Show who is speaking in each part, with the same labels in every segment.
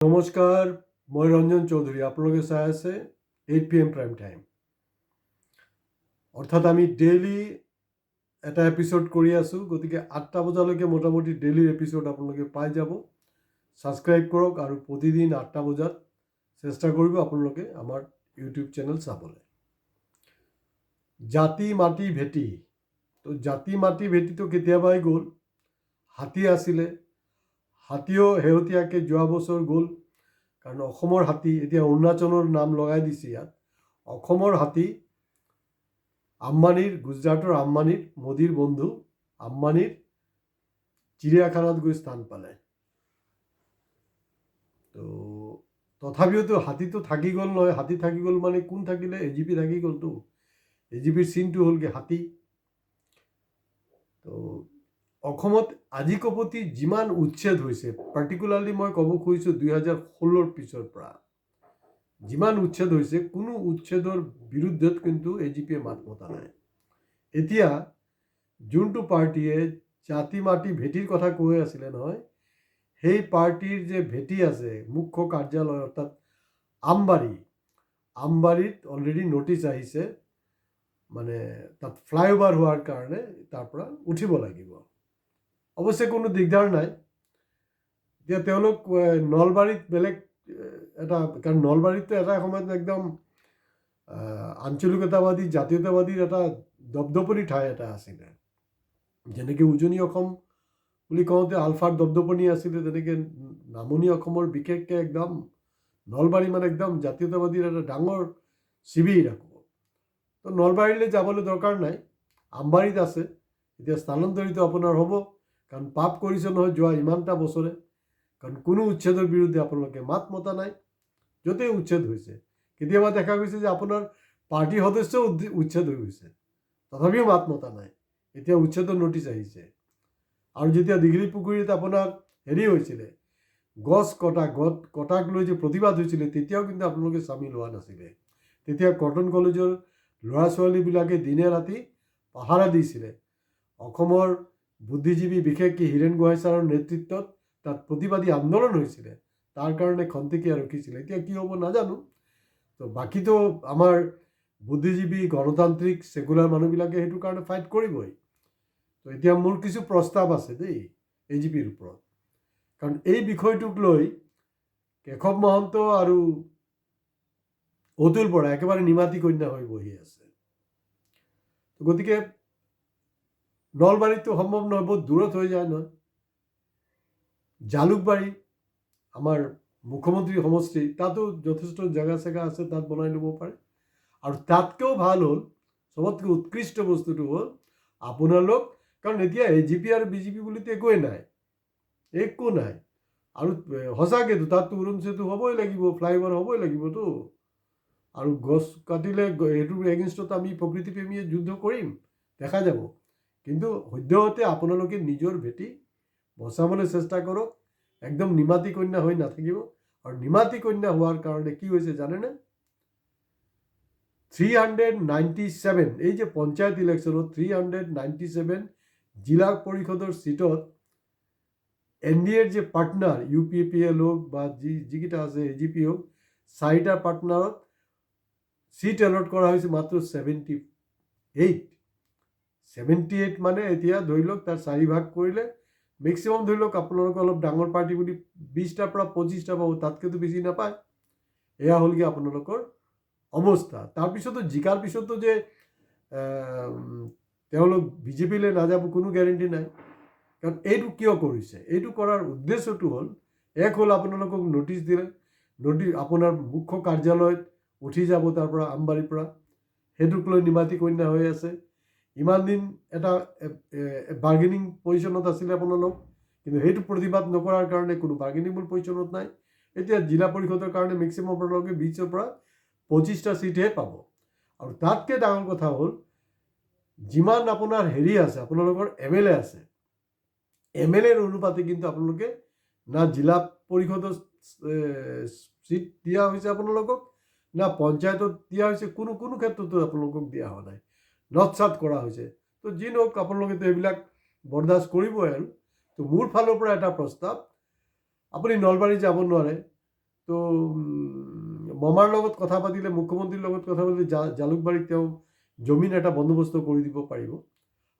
Speaker 1: নমস্কাৰ, মই ৰঞ্জন চৌধুৰী। আপোনালোকে চাই আছে 8 PM প্ৰাইম টাইম। অৰ্থাৎ আমি ডেইলি এটা এপিছ'ড কৰি আছোঁ, গতিকে 8টা বজালৈকে মোটামুটি ডেইলি এপিছ'ড আপোনালোকে পাই যাব। ছাবস্ক্ৰাইব কৰক আৰু প্ৰতিদিন 8টা বজাত চেষ্টা কৰিব আপোনালোকে আমাৰ ইউটিউব চেনেল চাবলৈ। জাতি মাটি ভেটি, তো জাতি মাটি ভেটিটো কেতিয়াবাই গ'ল। হাতী আছিলে, হাতীও শেহতীয়াকৈ যোৱা বছৰ গ'ল। কাৰণ অসমৰ হাতী, এতিয়া অৰুণাচলৰ নাম লগাই দিছে ইয়াত। অসমৰ হাতী আম্বানীৰ, গুজৰাটৰ আম্বানীৰ, মোদীৰ বন্ধু আম্বানীৰ চিৰিয়াখানাত গৈ স্থান পালে। তো তথাপিওতো হাতীটো থাকি গ'ল নহয়। হাতী থাকি গ'ল মানে কোন থাকিলে? এজিপি থাকি গ'লতো। এজিপিৰ চিনটো হ'লগৈ হাতী। তো অসমত আজি কপতি যিমান উচ্ছেদ হৈছে, পাৰ্টিকুলাৰলি মই ক'ব খুজিছোঁ 2016ৰ পিছৰ পৰা যিমান উচ্ছেদ হৈছে, কোনো উচ্ছেদৰ বিৰুদ্ধত কিন্তু এজিপিয়ে মাত মতা নাই। এতিয়া যোনটো পাৰ্টীয়ে জাতি মাটি ভেটিৰ কথা কৈ আছিলে নহয়, সেই পাৰ্টীৰ যে ভেটি আছে মুখ্য কাৰ্যালয়, অৰ্থাৎ আমবাৰীত অলৰেডি নটিচ আহিছে, মানে তাত ফ্লাইঅভাৰ হোৱাৰ কাৰণে তাৰ পৰা উঠিব লাগিব। অৱশ্যে কোনো দিগদাৰ নাই। এতিয়া তেওঁলোক নলবাৰীত বেলেগ এটা, কাৰণ নলবাৰীততো এটা সময়ত একদম আঞ্চলিকতাবাদী জাতীয়তাবাদীৰ এটা দপদপনি ঠাই এটা আছিলে। যেনেকৈ উজনি অসম বুলি কওঁতে আলফাৰ দপদপনি আছিলে, তেনেকৈ নামনি অসমৰ বিশেষকৈ একদম নলবাৰী মানে একদম জাতীয়তাবাদীৰ এটা ডাঙৰ শিবিৰ আকৌ। তো নলবাৰীলৈ যাবলৈ দৰকাৰ নাই, আমবাৰীত আছে। এতিয়া স্থানান্তৰিত আপোনাৰ হ'ব, কাৰণ পাপ কৰিছে নহয় যোৱা ইমানটা বছৰে। কাৰণ কোনো উচ্ছেদৰ বিৰুদ্ধে আপোনালোকে মাত মতা নাই। য'তেই উচ্ছেদ হৈছে, কেতিয়াবা দেখা গৈছে যে আপোনাৰ পাৰ্টীৰ সদস্যও উচ্ছেদ হৈ গৈছে, তথাপিও মাত মতা নাই। এতিয়া উচ্ছেদৰ নটিচ আহিছে। আৰু যেতিয়া দীঘলী পুখুৰীত আপোনাৰ হেৰি হৈছিলে, গছ কটাক লৈ যে প্ৰতিবাদ হৈছিলে, তেতিয়াও কিন্তু আপোনালোকে চামিল হোৱা নাছিলে। তেতিয়া কটন কলেজৰ ল'ৰা ছোৱালীবিলাকে দিনে ৰাতি পাহাৰা দিছিলে। অসমৰ বুদ্ধিজীৱী বিশেষকৈ হীৰেণ গোহাঁই ছাৰৰ নেতৃত্বত তাত প্ৰতিবাদী আন্দোলন হৈছিলে। তাৰ কাৰণে খন্তেকীয়া ৰখিছিলে। এতিয়া কি হ'ব নাজানো। তো বাকীতো আমাৰ বুদ্ধিজীৱী গণতান্ত্ৰিক ছেকুলাৰ মানুহবিলাকে সেইটো কাৰণে ফাইট কৰিবই। তো এতিয়া মোৰ কিছু প্ৰস্তাৱ আছে দেই এজিপিৰ ওপৰত, কাৰণ এই বিষয়টোক লৈ কেশৱ মহন্ত আৰু অতুল বৰা একেবাৰে নিমাতী কন্যা হৈ বহি আছে। গতিকে নলবাৰীতো সম্ভৱ নহয়, বহুত দূৰত হৈ যায় নহয়। জালুকবাৰী আমাৰ মুখ্যমন্ত্ৰী সমষ্টি, তাতো যথেষ্ট জেগা চেগা আছে, তাত বনাই ল'ব পাৰে। আৰু তাতকৈও ভাল হ'ল, চবতকৈ উৎকৃষ্ট বস্তুটো হ'ল আপোনালোক, কাৰণ এতিয়া এজিপি আৰু বিজেপি বুলিতো একোৱেই নাই, একো নাই। আৰু সঁচাকৈতো তাততো উৰণচেতু হ'বই লাগিব, ফ্লাইঅভাৰ হ'বই লাগিবতো। আৰু গছ কাটিলে সেইটোৰ এগেইনষ্টত আমি প্ৰকৃতি প্ৰেমীয়ে যুদ্ধ কৰিম, দেখা যাব। কিন্তু সদ্যহতে আপোনালোকে নিজৰ ভেটি বচাবলৈ চেষ্টা কৰক। একদম নিমাতী কন্যা হৈ নাথাকিব। আৰু নিমাতী কন্যা হোৱাৰ কাৰণে কি হৈছে জানেনে? 397, এই যে পঞ্চায়ত ইলেকশ্যনত 397 জিলা পৰিষদৰ চিটত NDAৰ যে পাৰ্টনাৰ, UPPL হওক বা যিকেইটা আছে এজিপি হওক, 4টা পাৰ্টনাৰত চিট এলট কৰা হৈছে মাত্ৰ 78 মানে এতিয়া ধৰি লওক তাৰ 4 ভাগ কৰিলে মেক্সিমাম ধৰি লওক আপোনালোকে অলপ ডাঙৰ পাৰ্টি বুলি 20টাৰ পৰা 25টা পাব, তাতকৈতো বেছি নাপায়। এয়া হ'লগৈ আপোনালোকৰ অৱস্থা। তাৰপিছতো জিকাৰ পিছতো যে তেওঁলোক বিজেপিলৈ নাযাব কোনো গেৰেণ্টি নাই। কাৰণ এইটো কিয় কৰিছে? এইটো কৰাৰ উদ্দেশ্যটো হ'ল, এক হ'ল আপোনালোকক নটিচ দিলে, আপোনাৰ মুখ্য কাৰ্যালয়ত উঠি যাব তাৰ পৰা আমবাৰীৰ পৰা, সেইটোক লৈ নিমাতী কন্যা হৈ আছে। ইমান দিন এটা বাৰ্গেনিং পজিশ্যনত আছিলে আপোনালোক, কিন্তু সেইটো প্ৰতিবাদ নকৰাৰ কাৰণে কোনো বাৰ্গেনিং পজিশ্যনত নাই। এতিয়া জিলা পৰিষদৰ কাৰণে মেক্সিমাম আপোনালোকে 20ৰ পৰা 25টা চিটহে পাব। আৰু তাতকৈ ডাঙৰ কথা হ'ল, যিমান আপোনাৰ হেৰি আছে, আপোনালোকৰ MLA আছে, MLAৰ অনুপাতে কিন্তু আপোনালোকে না জিলা পৰিষদৰ চিট দিয়া হৈছে আপোনালোকক, না পঞ্চায়তত দিয়া হৈছে, কোনো ক্ষেত্ৰতো আপোনালোকক দিয়া হোৱা নাই, নৎসাত কৰা হৈছে। তো যি নহওক আপোনালোকেতো এইবিলাক বৰদাস্ত কৰিবই। আৰু তো মোৰ ফালৰ পৰা এটা প্ৰস্তাৱ, আপুনি নলবাৰী যাব নোৱাৰে, তো মমাৰ লগত কথা পাতিলে, মুখ্যমন্ত্ৰীৰ লগত কথা পাতিলে জালুকবাৰীত তেওঁ জমিন এটা বন্দোবস্ত কৰি দিব পাৰিব।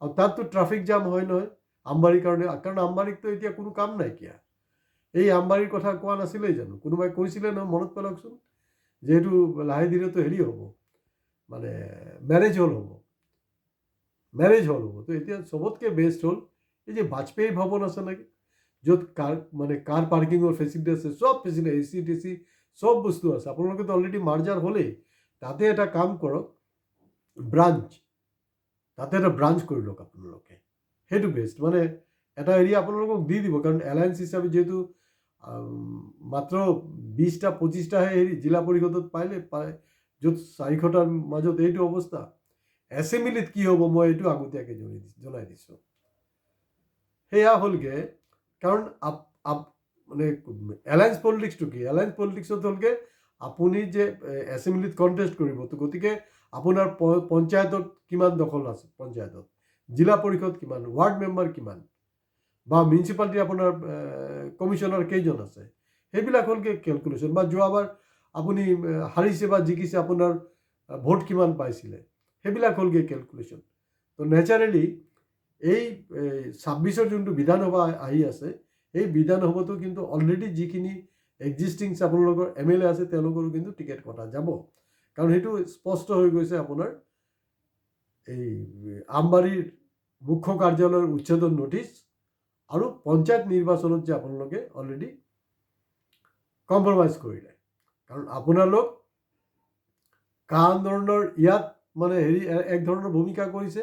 Speaker 1: আৰু তাততো ট্ৰাফিক জাম হয় নহয় আমবাৰীৰ কাৰণে, কাৰণ আমবাৰীততো এতিয়া কোনো কাম নাইকিয়া। এই আমবাৰীৰ কথা কোৱা নাছিলেই জানো? কোনোবাই কৈছিলে নহয়, মনত পেলাওকচোন। যিহেতু লাহে ধীৰেতো হেৰি হ'ব, মানে মেৰেজ হল হ'ব। তো এতিয়া চবতকৈ বেষ্ট হ'ল এই যে বাজপেয়ী ভৱন আছে নেকি, য'ত কাৰ পাৰ্কিঙৰ ফেচিলিটি আছে, চব ফেচিলিটি, AC TC চব বস্তু আছে। আপোনালোকেতো অলৰেডি মাৰ্জাৰ হ'লেই, তাতে এটা কাম কৰক, তাতে এটা ব্ৰাঞ্চ কৰি লওক আপোনালোকে, সেইটো বেষ্ট। মানে এটা এৰিয়া আপোনালোকক দি দিব, কাৰণ এলায়েন্স হিচাপে যিহেতু মাত্ৰ 20টা 25টাহে হেৰি জিলা পৰিষদত পায়, য'ত 400টাৰ মাজত এইটো অৱস্থা। এছেম্বলিত কি হ'ব মই এইটো আগতীয়াকৈ জনাই দিছোঁ। সেয়া হ'লগৈ, কাৰণ মানে এলায়েন্স পলিটিক্সটো কি? এলায়েন্স পলিটিক্সত হ'লগৈ আপুনি যে এছেম্বলিত কণ্টেষ্ট কৰিব, তো গতিকে আপোনাৰ পঞ্চায়তত কিমান দখল আছে, পঞ্চায়তত জিলা পৰিষদ কিমান, ৱাৰ্ড মেম্বাৰ কিমান, বা মিউনিচিপালিটি আপোনাৰ কমিশ্যনাৰ কেইজন আছে, সেইবিলাক হ'লগৈ কেলকুলেশ্যন। বা যোৱাবাৰ আপুনি হাৰিছে বা জিকিছে, আপোনাৰ ভোট কিমান পাইছিলে, সেইবিলাক হ'লগৈ কেলকুলেশ্যন। তো নেচাৰেলি এই 26ৰ যোনটো বিধানসভা আহি আছে, এই বিধানসভাটো কিন্তু অলৰেডি যিখিনি এক্সিষ্টিং আপোনালোকৰ MLA আছে, তেওঁলোকৰো কিন্তু টিকেট কটা যাব। কাৰণ সেইটো স্পষ্ট হৈ গৈছে আপোনাৰ এই আমবাৰীৰ মুখ্য কাৰ্যালয়ৰ উচ্ছেদন নোটিছ আৰু পঞ্চায়ত নিৰ্বাচনত যে আপোনালোকে অলৰেডি কম্প্ৰমাইজ কৰিলে। কাৰণ আপোনালোক কা আন্দোলনৰ ইয়াত মানে এক ধৰণৰ ভূমিকা কৰিছে,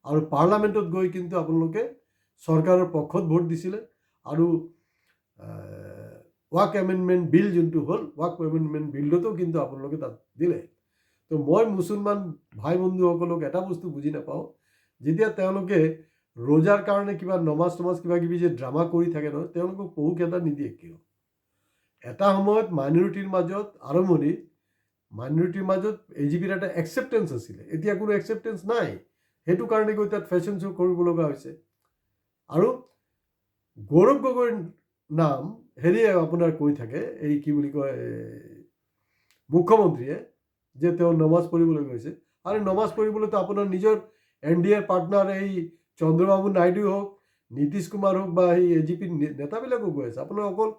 Speaker 1: আৰু পাৰ্লামেণ্টত গৈ কিন্তু আপোনালোকে চৰকাৰৰ পক্ষত ভোট দিছিলে। আৰু ৱাক এমেণ্ডমেণ্ট বিল যোনটো হ'ল, ৱাক এমেণ্ডমেণ্ট বিলতো কিন্তু আপোনালোকে তাত দিলে। তো মই মুছলমান ভাই বন্ধুসকলক এটা বস্তু বুজি নাপাওঁ, যেতিয়া তেওঁলোকে ৰোজাৰ কাৰণে কিবা নমাজ কিবা কিবি যে ড্ৰামা কৰি থাকে নহয়, তেওঁলোকক পহুক এটা নিদিয়ে কিয়? এটা সময়ত মাইনৰিটিৰ মাজত আৰম্ভণিত মাইনৰিটিৰ মাজত AGPৰ এটা একচেপ্টেঞ্চ আছিলে, এতিয়া কোনো একচেপ্টেঞ্চ নাই। সেইটো কাৰণে গৈ তাত ফেশ্বন শ্ব' কৰিব লগা হৈছে। আৰু গৌৰৱ গগৈৰ নাম হেৰিয়ে আপোনাৰ কৈ থাকে, এই কি বুলি কয়, মুখ্যমন্ত্ৰীয়ে যে তেওঁ নমাজ পঢ়িবলৈ গৈছে। আৰু নমাজ পঢ়িবলৈতো আপোনাৰ নিজৰ NDAৰ পাৰ্টনাৰ এই চন্দ্ৰবাবু নাইডু হওক, নীতিশ কুমাৰ হওক, বা এই AGPৰ নেতাবিলাকো গৈ আছে। আপোনাৰ অকল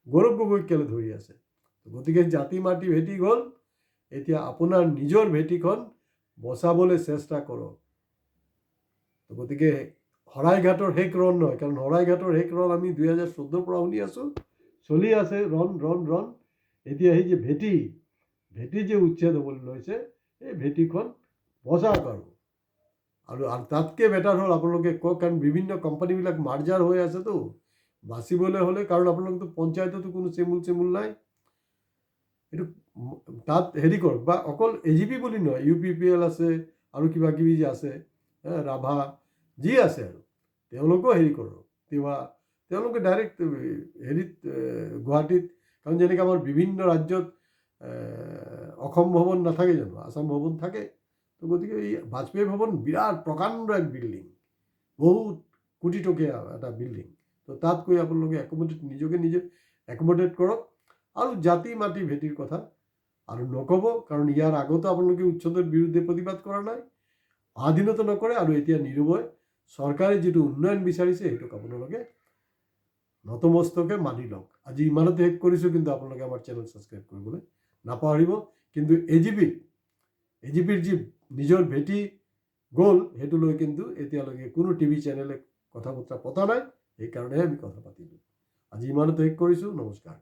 Speaker 1: গৌৰৱ গগৈক কেলে ধৰি আছে? গতিকে জাতি মাটি ভেটি গ'ল, এতিয়া আপোনাৰ নিজৰ ভেটিখন বচাবলৈ চেষ্টা কৰক। গতিকে শৰাইঘাটৰ শেষ ৰণ নহয়, কাৰণ শৰাইঘাটৰ শেষ ৰণ আমি 2014ৰ পৰা শুনি আছোঁ, চলি আছে ৰণ। এতিয়া সেই যে ভেটি যে উচ্ছেদ হ'বলৈ লৈছে, এই ভেটিখন বচাওক। আৰু তাতকৈ বেটাৰ হ'ল আপোনালোকে কওক, কাৰণ বিভিন্ন কোম্পানীবিলাক মাৰ্জাৰ হৈ আছেতো, বাচিবলৈ হ'লে, কাৰণ আপোনালোকতো পঞ্চায়ততো কোনো চেমুল নাই, এইটো তাত হেৰি কৰক। বা অকল AGP বুলি নহয়, UPPL আছে আৰু কিবা কিবি যে আছে, ৰাভা যি আছে, আৰু তেওঁলোকেও হেৰি কৰক। তেওঁলোকে ডাইৰেক্ট হেৰিত গুৱাহাটীত, কাৰণ যেনেকৈ আমাৰ বিভিন্ন ৰাজ্যত অসম ভৱন নাথাকে জানো, আসাম ভৱন থাকে। তো গতিকে এই বাজপেয়ী ভৱন বিৰাট প্ৰকাণ্ড এক বিল্ডিং, বহুত কোটি টকীয়া এটা বিল্ডিং। তো তাত গৈ আপোনালোকে নিজকে নিজে একমডেট কৰক। আৰু জাতি মাটি ভেটিৰ কথা আৰু নক'ব, কাৰণ ইয়াৰ আগতো আপোনালোকে উচ্ছেদৰ বিৰুদ্ধে প্ৰতিবাদ কৰা নাই, আধীনতা নকৰে। আৰু এতিয়া নিৰুপায় চৰকাৰে যিটো উন্নয়ন বিচাৰিছে, সেইটোক আপোনালোকে নতমস্তকে মানি লওক। আজি ইমানতে শেষ কৰিছোঁ, কিন্তু আপোনালোকে আমাৰ চেনেল ছাবস্ক্ৰাইব কৰিবলৈ নাপাহৰিব। কিন্তু AGPৰ যি নিজৰ ভেটি গ'ল, সেইটো লৈ কিন্তু এতিয়ালৈকে কোনো TV চেনেলে কথা বতৰা পতা নাই, সেইকাৰণেহে আমি কথা পাতিলোঁ। আজি ইমানতে শেষ কৰিছোঁ। নমস্কাৰ।